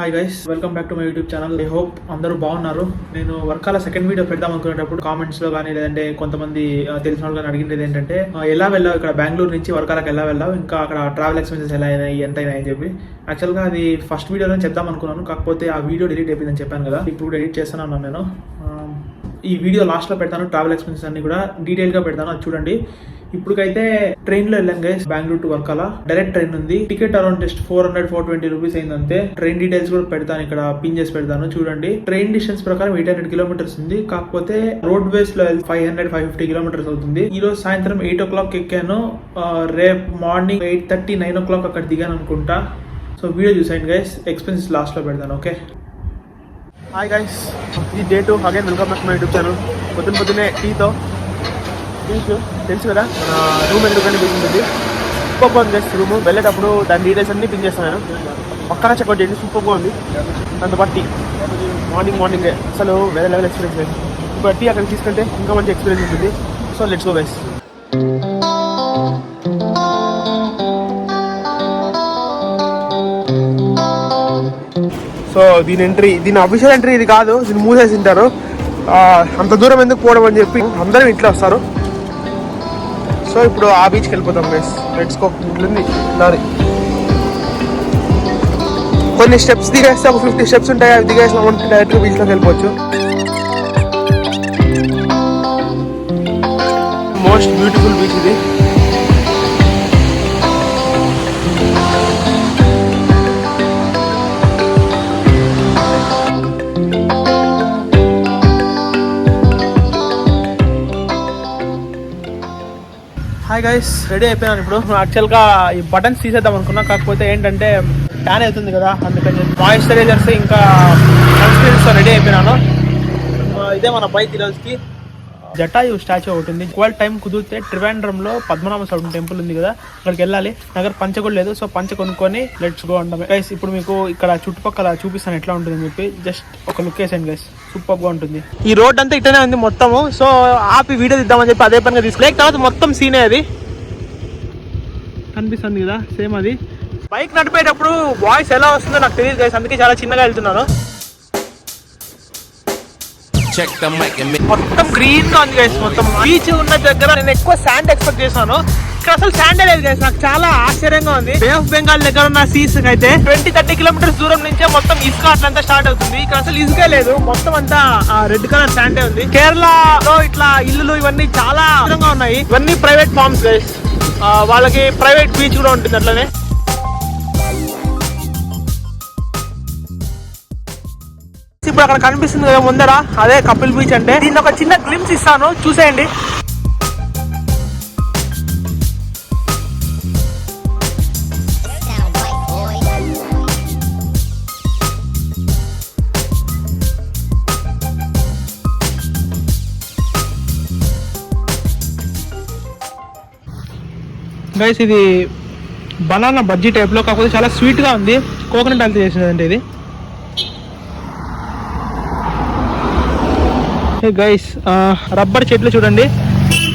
Hi guys, welcome back to my YouTube channel. I hope అందరూ బాగున్నారు. నేను Varkala second video పెడదాం అనుకునేటప్పుడు కామెంట్స్ లో కానీ లేదంటే కొంతమంది తెలిసిన వాళ్ళు కానీ అడిగినది ఏంటంటే ఎలా వెళ్ళావు, ఇక్కడ బెంగళూరు నుంచి వర్కాలకు ఎలా వెళ్ళావు, ఇంకా అక్కడ ట్రావెల్ ఎక్స్పెన్సెస్ ఎలా అయినాయి, ఎంత అయినాయి అని చెప్పి. యాక్చువల్గా అది ఫస్ట్ వీడియోలో చెప్దాం అనుకున్నాను, కాకపోతే ఆ వీడియో డిలీట్ అయిపోయిందని చెప్పాను కదా. ఇప్పుడు ఎడిట్ చేస్తున్నాను నేను. ఈ వీడియో లాస్ట్లో పెడతాను, ట్రావెల్ ఎక్స్పెన్సెస్ అన్ని కూడా డీటెయిల్గా పెడతాను, అది చూడండి. ఇప్పుడుకైతే ట్రైన్లో వెళ్ళాం guys, Bengaluru to Varkala. Direct train ఉంది. టికెట్ అరౌండ్ జస్ట్ 400-420 రూపీస్ అయింది అంతే. ట్రైన్ డీటెయిల్స్ కూడా పెడతాను, ఇక్కడ పిన్ చేసి పెడతాను చూడండి. ట్రైన్ డిస్టెన్స్ ప్రకారం 800 కిలోమీటర్స్ ఉంది, కాకపోతే రోడ్ వేస్ లో 500-550 కిలోమీటర్స్ అవుతుంది. ఈ రోజు సాయంత్రం 8 o'clock ఎక్కాను, రేపు మార్నింగ్ 8:30-9 o'clock అక్కడ దిగాను అనుకుంటా. సో వీడియో చూసాను గైస్, ఎక్స్పెన్సెస్ లాస్ట్ లో పెడతాను. ఓకే, హాయ్ గైస్, ఈ day 2 again welcome back to my YouTube channel. పొద్దున్నే టీతో తెలుసు కదా మన రూమ్ ఎందుకంటే బిల్ ఉంటుంది. సూపర్ బాగుంది గైస్ రూమ్. వెళ్ళేటప్పుడు దాని డీటెయిల్స్ అన్ని పిన్ చేస్తాను నేను. పక్కన చెక్అవుట్ చేయండి, సూపర్ బాగుంది. దాంతోపాటు టీ మార్నింగ్ అసలు వేరే లెవెల్ ఎక్స్పీరియన్స్ లేదు. ఇప్పుడు టీ అక్కడ తీసుకుంటే ఇంకా మంచి ఎక్స్పీరియన్స్ ఉంటుంది. So let's go guys. So దీని అఫీషియల్ ఎంట్రీ ఇది కాదు, దీన్ని మూసేసి ఉంటారు. అంత దూరం ఎందుకు పోవడం అని చెప్పి అందరం ఇంట్లో వస్తారు. సో ఇప్పుడు ఆ బీచ్కి వెళ్ళిపోతాం గైస్. Let's go. ఇట్లుంది లారీ. కొన్ని స్టెప్స్ దిగేస్తే ఒక 50 స్టెప్స్ ఉంటాయి, అవి దిగేసిన డైరెక్ట్ బీచ్లోకి వెళ్ళిపోవచ్చు. మోస్ట్ బ్యూటిఫుల్ బీచ్ ఇది. హాయ్ గైస్, రెడీ అయిపోయాను. ఇప్పుడు యాక్చువల్గా ఈ బటన్స్ తీసేద్దాం అనుకున్నా, కాకపోతే ఏంటంటే ట్యాన్ అవుతుంది కదా, అందుకని మాయిశ్చరైజర్స్ ఇంకా సన్ స్క్రీన్స్తో రెడీ అయిపోయినాను. ఇదే మన బైక్. ఈ రోజుకి జటాయు స్టాచ్యూ ఒకటి ఉంది. ఒకవేళ టైం కుదిరితే ట్రివాండ్రంలో పద్మనాభ స్వామి టెంపుల్ ఉంది కదా, అక్కడికి వెళ్ళాలి. దగ్గర పంచ కూడా లేదు, సో పంచ కొనుక్కొని లెట్స్ గో అంటాం గైస్. ఇప్పుడు మీకు ఇక్కడ చుట్టుపక్కల చూపిస్తాను ఎట్లా ఉంటుందని చెప్పి. జస్ట్ ఒక లుక్ వేసాను గైస్, సూపర్ గా ఉంటుంది. ఈ రోడ్ అంతా ఇట్లనే ఉంది మొత్తము. సో ఆపి వీడియో తీద్దామని చెప్పి అదే పనిగా తీసుకుని తర్వాత మొత్తం సీనే అది కనిపిస్తుంది కదా, సేమ్ అది. బైక్ నడిపేటప్పుడు వాయిస్ ఎలా వస్తుందో నాకు తెలియదు గైస్, అందుకే చాలా చిన్నగా వెళ్తున్నాను. మొత్తం గ్రీన్ గా ఉంది గైస్. మొత్తం బీచ్ ఉన్న దగ్గర నేను ఎక్కువ శాండ్ ఎక్స్పెక్ట్ చేశాను, ఇక్కడ అసలు శాండ్ లేదు గైస్. నాకు చాలా ఆశ్చర్యంగా ఉంది. బే ఆఫ్ బెంగాల్ దగ్గర ఉన్న సీస్ అయితే 20-30 కిలోమీటర్స్ దూరం నుంచే మొత్తం ఇసుక అట్లంతా స్టార్ట్ అవుతుంది. ఇక్కడ అసలు ఇసుకే లేదు, మొత్తం అంతా రెడ్ కలర్ శాండే ఉంది. కేరళలో ఇట్లా ఇల్లులు ఇవన్నీ చాలా దూరంగా ఉన్నాయి. ఇవన్నీ ప్రైవేట్ ఫార్మ్స్ గైస్, వాళ్ళకి ప్రైవేట్ బీచ్ కూడా ఉంటుంది అట్లనే. ఇప్పుడు అక్కడ కనిపిస్తుంది కదా ముందర, అదే కపిల్ బీచ్ అంటే. దీన్ని ఒక చిన్న గ్లిమ్స్ ఇస్తాను, చూసేయండి. గైస్ ఇది బనానా బజ్జీ టైప్ లో, కాకపోతే చాలా స్వీట్ గా ఉంది. కోకోనట్ అంతా చేసినదంటే ఇది. గైస్ రబ్బర్ చెట్లు చూడండి,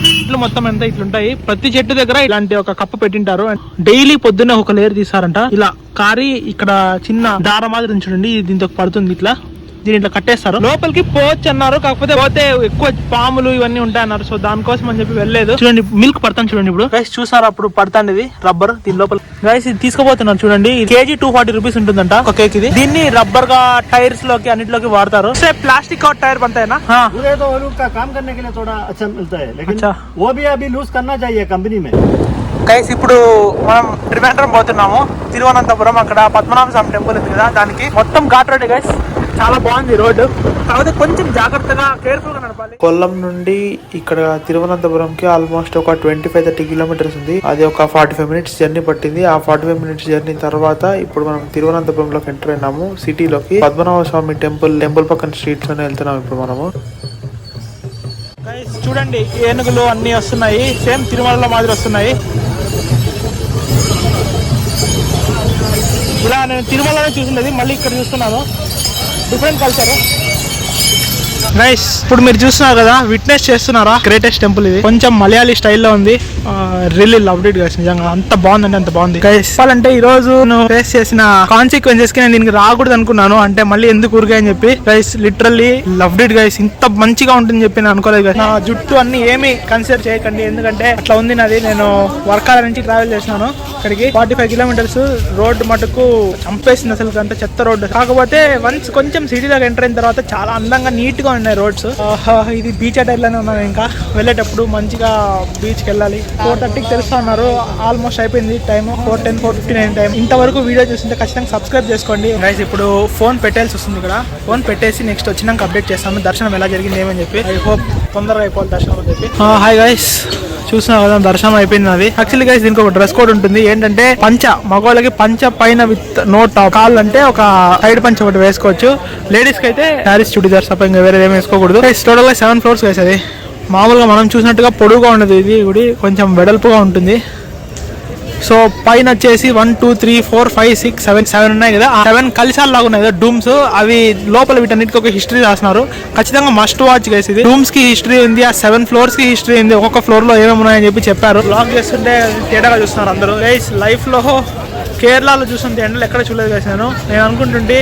చెట్లు మొత్తం అంతా ఇట్లుంటాయి. ప్రతి చెట్టు దగ్గర ఇలాంటి ఒక కప్పు పెట్టింటారు. డైలీ పొద్దున్నే ఒక లేయర్ తీసారంట. ఇలా కారి ఇక్కడ చిన్న దార మాదిరి చూడండి, దీంతో పడుతుంది. ఇట్లా దీని ఇట్లా కట్టేస్తారు. లోపలికి పోవచ్చు అన్నారు, కాకపోతే పోతే ఎక్కువ పాములు ఇవన్నీ ఉంటాయి అన్నారు. సో దానికోసం అని చెప్పి వెళ్ళలేదు. చూడండి మిల్క్ పడతాను చూడండి. ఇప్పుడు గైస్ చూసారు, అప్పుడు పడతాండి ఇది రబ్బర్ దీని లోపల. గైస్ ఇది తీసుకుపోతున్నారు చూడండి. కేజీ 240 రూపీస్ ఉంటుందంట ఒక కేక్ ఇది. దీన్ని రబ్బర్ గా టైర్స్ లోకి అన్నిటిలోకి వాడతారు. ప్లాస్టిక్ టైర్ बनता है ना, हाँ तो का काम करने के लिए थोड़ा अच्छा मिलता है, लेकिन वो भी अभी लूज करना चाहिए कंपनी में. గైస్ ఇప్పుడు మనం ట్రివాండ్రం పోతున్నాము, తిరువనంతపురం. అక్కడ పద్మనాభ స్వామి టెంపుల్ ఉంది కదా, దానికి మొత్తం ఘాట్ రోడ్ గైస్. చాలా బాగుంది రోడ్డు, కాకపోతే కొంచెం జాగ్రత్తగా కేర్ఫుల్ గా నడపాలి. కొల్లం నుండి ఇక్కడ తిరువనంతపురంకి ఆల్మోస్ట్ ఒక 25-30 కిలోమీటర్స్ ఉంది. అది ఒక 45 మినిట్స్ జర్నీ పట్టింది. ఆ 45 మినిట్స్ జర్నీ తర్వాత ఇప్పుడు మనం తిరువనంతపురంలోకి ఎంటర్ అయినాము, సిటీలోకి. పద్మనాభ స్వామి టెంపుల్ పక్కన స్ట్రీట్స్ లోనే వెళ్తున్నాము ఇప్పుడు మనము. చూడండి ఏనుగులు అన్ని వస్తున్నాయి, సేమ్ తిరుమలలో మాదిరి వస్తున్నాయి. ఇలా నేను తిరుమలలో చూసినది, మళ్ళీ ఇక్కడ చూస్తున్నాను. Different culture. నైస్. ఇప్పుడు మీరు చూస్తున్నారు కదా, విట్నెస్ చేస్తున్నారా గ్రేటెస్ట్ టెంపుల్ ఇది. కొంచెం మలయాళీ స్టైల్లో ఉంది. Really loved it guys. నిజంగా అంత బాగుందంటే అంత బాగుంది గైస్. చెప్పాలంటే ఈ రోజు నేను ఫేస్ చేసిన కాన్సిక్వెన్సెస్ కి నేను దీనికి రాకూడదు అనుకున్నాను, అంటే మళ్ళీ ఎందుకు ఊరికే అని చెప్పి guys. Literally loved it guys. ఇంత మంచిగా ఉంటుందని చెప్పి నేను అనుకోలేదు గైస్. నా జుట్టు అన్ని ఏమి కన్సిడర్ చేయకండి, ఎందుకంటే అట్లా ఉంది నాది. నేను వర్కాల నుంచి ట్రావెల్ చేసినాను ఇక్కడికి 45 కిలోమీటర్స్. రోడ్డు మటుకు చంపేసింది అసలు, అంటే చెత్త రోడ్డు. కాకపోతే వన్స్ కొంచెం సిటీలోకి ఎంటర్ అయిన తర్వాత చాలా అందంగా నీట్ గా ఉన్నాయి రోడ్స్. ఇది బీచ్ అటైర్ లోనే ఉన్నాను. ఇంకా వెళ్ళేటప్పుడు మంచిగా బీచ్ కి వెళ్ళాలి. 4:30కి తెలుస్తా ఉన్నారు. ఆల్మోస్ట్ అయిపోయింది టైం. 4:10, 4:59 టైం. ఇంతవరకు వీడియో చూస్తుంటే ఖచ్చితంగా సబ్స్క్రైబ్ చేసుకోండి గైస్. ఇప్పుడు ఫోన్ పెట్టాల్సి వస్తుంది ఇక్కడ. ఫోన్ పెట్టేసి నెక్స్ట్ వచ్చినాక అప్డేట్ చేస్తాను దర్శనం ఎలా జరిగింది ఏమని చెప్పి. ఐ హోప్ తొందరగా అయిపోవాలి దర్శనం అని చెప్పి. హాయ్ గైస్, చూసినా కదా దర్శనం అయిపోయింది అది. యాక్చువల్లీ గైస్ దీనికి ఒక డ్రెస్ కోడ్ ఉంటుంది. ఏంటంటే పంచ, మగవాళ్ళకి పంచ పైన విత్ నో టాప్. కాళ్ళు అంటే ఒక సైడ్ పంచ ఒకటి వేసుకోవచ్చు. లేడీస్ కి అయితే శారీస్, చుడిదార్స్ తప్ప ఇంకా వేరే ఏమి వేసుకోకూడదు. టోటల్ గా 7 ఫ్లోర్స్ గైస్. అది మామూలుగా మనం చూసినట్టుగా పొడుగుగా ఉండదు, ఇది గుడి కొంచెం వెడల్పుగా ఉంటుంది. సో పైన వచ్చేసి 1, 2, 3, 4, 5, 6, 7 ఉన్నాయి కదా. 7 కలిసాలు లాగా ఉన్నాయి కదా డూమ్స్. అవి లోపల వీటన్నిటికి ఒక హిస్టరీ రాస్తున్నారు. ఖచ్చితంగా మస్ట్ వాచ్ గైస్. ఇది డూమ్స్ కి హిస్టరీ ఉంది, ఆ 7 ఫ్లోర్స్ కి హిస్టరీ ఉంది. ఒక్కొక్క ఫ్లోర్ లో ఏమేమి ఉన్నాయని చెప్పి చెప్పారు. బ్లాగ్ చేస్తుంటే తేడాగా చూస్తున్నారు అందరూ గైస్. లైఫ్ లో కేరళలో చూస్తుంటే ఎండలు ఎక్కడ చూడలేదు గైస్. నేను అనుకుంటుంటే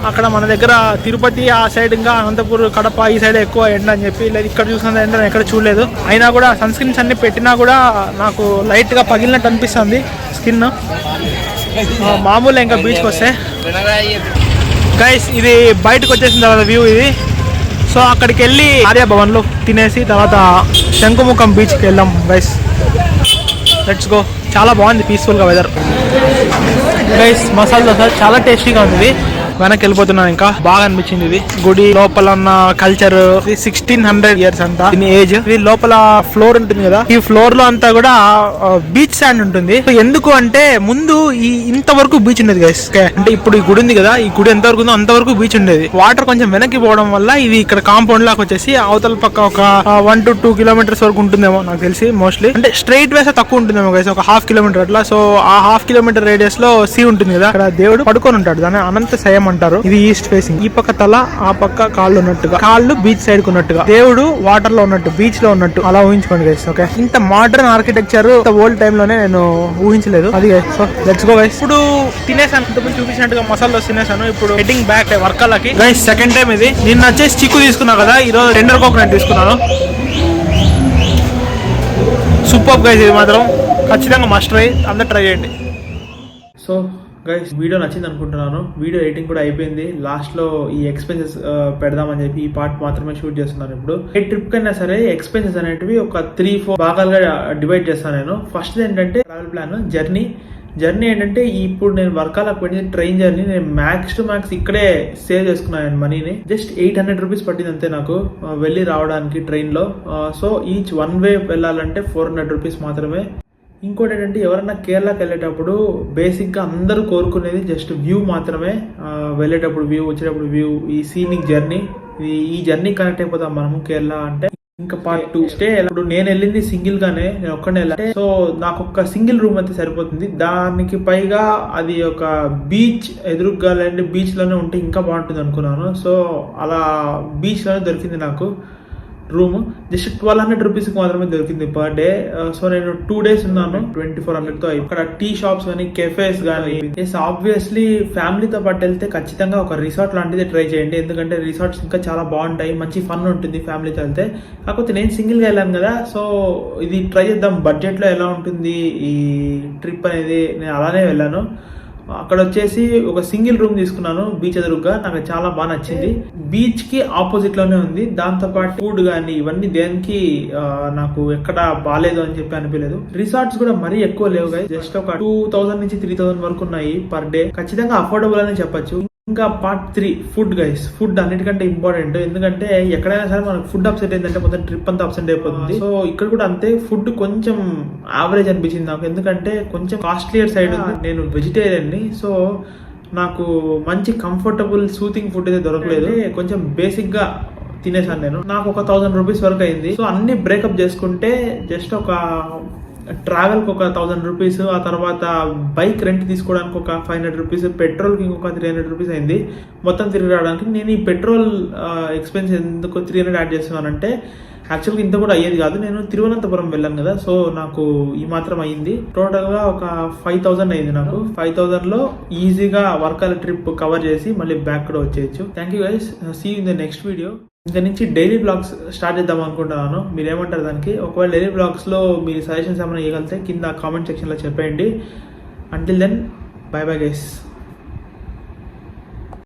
అక్కడ మన దగ్గర తిరుపతి ఆ సైడ్, ఇంకా అనంతపూర్, కడప ఈ సైడ్ ఎక్కువ ఎండ అని చెప్పి. లేదు ఇక్కడ చూసిన ఎండ నేను ఎక్కడ చూడలేదు. అయినా కూడా సన్ స్క్రీన్స్ అన్ని పెట్టినా కూడా నాకు లైట్ గా పగిలినట్టు అనిపిస్తుంది స్కిన్. మామూలు ఇంకా బీచ్కి వస్తే గైస్ ఇది బయటకు వచ్చేసిన తర్వాత వ్యూ ఇది. సో అక్కడికి వెళ్ళి ఆర్యభవన్లో తినేసి తర్వాత శంకుముఖం బీచ్కి వెళ్ళాం గైస్. Let's go. చాలా బాగుంది పీస్ఫుల్గా వెదర్ గైస్. మసాలా దోశ చాలా టేస్టీగా ఉంది. వెనక్కి వెళ్ళిపోతున్నాను. ఇంకా బాగా అనిపించింది ఇది. గుడి లోపల ఉన్న కల్చర్ 1600 ఇయర్స్ అంట దీని ఏజ్. ఇది లోపల ఫ్లోర్ ఉంటుంది కదా, ఈ ఫ్లోర్ లో అంతా కూడా బీచ్ శాండ్ ఉంటుంది. ఎందుకు అంటే ముందు ఈ ఇంతవరకు బీచ్ ఉండేది గైస్. అంటే ఇప్పుడు ఈ గుడి ఉంది కదా, ఈ గుడి ఎంత వరకు ఉందో అంతవరకు బీచ్ ఉండేది. వాటర్ కొంచెం వెనక్కి పోవడం వల్ల ఇది ఇక్కడ కాంపౌండ్ లాగా వచ్చేసి అవతల పక్క ఒక 1 to 2 కిలోమీటర్స్ వరకు ఉంటుందేమో నాకు తెలిసి. మోస్ట్లీ అంటే స్ట్రైట్ వేసే తక్కువ ఉంటుందేమో గైస్, ఒక 1/2 కిలోమీటర్ అట్లా. సో ఆ 1/2 కిలోమీటర్ రేడియస్ లో సీ ఉంటుంది కదా, అక్కడ దేవుడు పడుకొని ఉంటాడు. దాన్ని అనంత శయం అంటారు. ఇది ఈస్ట్ ఫేసింగ్. ఈ పక్క తల, ఆ పక్క కాళ్ళు ఉన్నట్టుగా, కాళ్ళు బీచ్ సైడ్ కు ఉన్నట్టుగా, దేవుడు వాటర్ లో ఉన్నట్టు, బీచ్ లో ఉన్నట్టు అలా ఊహించుకోండి గైస్. ఓకే, ఇంత మోడర్న్ ఆర్కిటెక్చర్ ఓల్డ్ టైమ్ లోనే నేను ఊహించలేదు అది guys. So let's go guys. ఇప్పుడు తినేసాను, ఇంతకుముందు చూపించినట్టుగా మసాలా తినేసాను. ఇప్పుడు హెడ్డింగ్ బ్యాక్ వర్కాలకి గైస్. సెకండ్ టైం ఇది. నిన్న వచ్చేసి చిక్కు తీసుకున్నా కదా, ఈ రోజు టెండర్ కోకోనట్ తీసుకున్నాను. సూపర్ గైస్, ఇది మాత్రం ఖచ్చితంగా మస్ట్ ట్రై. అందరు ట్రై చేయండి. సో గైస్ వీడియో నచ్చింది అనుకుంటున్నాను. వీడియో ఎడిటింగ్ కూడా అయిపోయింది. లాస్ట్ లో ఈ ఎక్స్పెన్సెస్ పెడదామని చెప్పి ఈ పార్ట్ మాత్రమే షూట్ చేస్తున్నాను. ఇప్పుడు ఏ ట్రిప్ కైనా సరే ఎక్స్పెన్సెస్ అనేటివి ఒక 3-4 భాగాలుగా డివైడ్ చేస్తాను నేను. ఫస్ట్ ఏంటంటే ట్రావెల్ ప్లాన్, జర్నీ ఏంటంటే ఇప్పుడు నేను వర్కాలకు పెట్టిన ట్రైన్ జర్నీ నేను మ్యాక్స్ టు మ్యాక్స్ ఇక్కడే సేవ్ చేసుకున్నాను మనీని. జస్ట్ 800 రూపీస్ పట్టింది అంతే నాకు వెళ్ళి రావడానికి ట్రైన్ లో. సో ఈచ్ వన్ వే వెళ్ళాలంటే 400 రూపీస్ మాత్రమే. ఇంకోటి ఏంటంటే ఎవరన్నా కేరళకి వెళ్ళేటప్పుడు బేసిక్గా అందరూ కోరుకునేది జస్ట్ వ్యూ మాత్రమే. వెళ్ళేటప్పుడు వ్యూ, వచ్చేటప్పుడు వ్యూ, ఈ సీనిక్ జర్నీ. ఈ జర్నీ కనెక్ట్ అయిపోతాం మనము కేరళ అంటే. ఇంకా పార్ట్ 2 స్టే. ఇప్పుడు నేను వెళ్ళింది సింగిల్ గానే, నేను ఒక్కడే వెళ్ళాలి. సో నాకు ఒక సింగిల్ రూమ్ అయితే సరిపోతుంది. దానికి పైగా అది ఒక బీచ్ ఎదురుగా లేదంటే బీచ్ లోనే ఉంటే ఇంకా బాగుంటుంది అనుకున్నాను. సో అలా బీచ్ లోనే దొరికింది నాకు రూమ్. జస్ట్ 1200 రూపీస్కి మాత్రమే దొరికింది పర్ డే. సో నేను 2 days ఉన్నాను 2400తో. ఇక్కడ టీ షాప్స్ కానీ, కెఫేస్ కానీ. ఆబ్వియస్లీ ఫ్యామిలీతో పాటు వెళ్తే ఖచ్చితంగా ఒక రిసార్ట్ లాంటిది ట్రై చేయండి. ఎందుకంటే రిసార్ట్స్ ఇంకా చాలా బాగుంటాయి, మంచి ఫన్ ఉంటుంది ఫ్యామిలీతో వెళ్తే. కాకపోతే నేను సింగిల్గా వెళ్ళాను కదా, సో ఇది ట్రై చేద్దాం బడ్జెట్లో ఎలా ఉంటుంది ఈ ట్రిప్ అనేది. నేను అలానే వెళ్ళాను. అక్కడ వచ్చేసి ఒక సింగిల్ రూమ్ తీసుకున్నాను బీచ్ ఎదురుగా. నాకు చాలా బాగా నచ్చింది. బీచ్ కి ఆపోజిట్ లోనే ఉంది. దాంతో పాటు ఫుడ్ కానీ ఇవన్నీ దేనికి నాకు ఎక్కడ బాగాలేదు అని చెప్పి అనిపించలేదు. రిసార్ట్స్ కూడా మరీ ఎక్కువ లేవు గైస్. జస్ట్ ఒక 2000 నుంచి 3000 వరకు ఉన్నాయి పర్ డే. ఖచ్చితంగా అఫోర్డబుల్ అని చెప్పొచ్చు. ఇంకా పార్ట్ 3 ఫుడ్ గైస్. ఫుడ్ అన్నిటికంటే ఇంపార్టెంట్. ఎందుకంటే ఎక్కడైనా సరే మనకు ఫుడ్ అప్సెట్ అయిందంటే మొత్తం ట్రిప్ అంతా అప్సెట్ అయిపోతుంది. సో ఇక్కడ కూడా అంతే. ఫుడ్ కొంచెం యావరేజ్ అనిపించింది నాకు. ఎందుకంటే కొంచెం కాస్ట్లియర్ సైడ్ ఉంది. నేను వెజిటేరియన్ ని, సో నాకు మంచి కంఫర్టబుల్ సూతింగ్ ఫుడ్ అయితే దొరకలేదు. కొంచెం బేసిక్ గా తినేసాను నేను. నాకు ఒక 1000 రూపీస్ వరకు అయింది. సో అన్ని బ్రేకప్ చేసుకుంటే జస్ట్ ఒక ట్రావెల్కి ఒక 1000 రూపీస్, ఆ తర్వాత బైక్ రెంట్ తీసుకోవడానికి ఒక 500 రూపీస్, పెట్రోల్కి ఇంకొక 300 రూపీస్ అయింది మొత్తం తిరిగి రావడానికి. నేను ఈ పెట్రోల్ ఎక్స్పెన్స్ ఎందుకు 300 యాడ్ చేస్తున్నానంటే యాక్చువల్గా ఇంత కూడా అయ్యేది కాదు. నేను తిరువనంతపురం వెళ్ళాను కదా, సో నాకు ఈ మాత్రం అయ్యింది. టోటల్గా ఒక 5000 అయింది నాకు. 5000లో ఈజీగా వర్కాల ట్రిప్ కవర్ చేసి మళ్ళీ బ్యాక్ కూడా వచ్చేయచ్చు. Thank you guys, see in the next video. ఇంకా నుంచి డైలీ బ్లాగ్స్ స్టార్ట్ చేద్దాం అనుకుంటున్నాను. మీరు ఏమంటారు దానికి? ఒకవేళ డైలీ బ్లాగ్స్లో మీరు సజెషన్స్ ఏమైనా ఇవ్వగలిగితే కింద కామెంట్ సెక్షన్లో చెప్పేయండి. Until then, bye bye guys.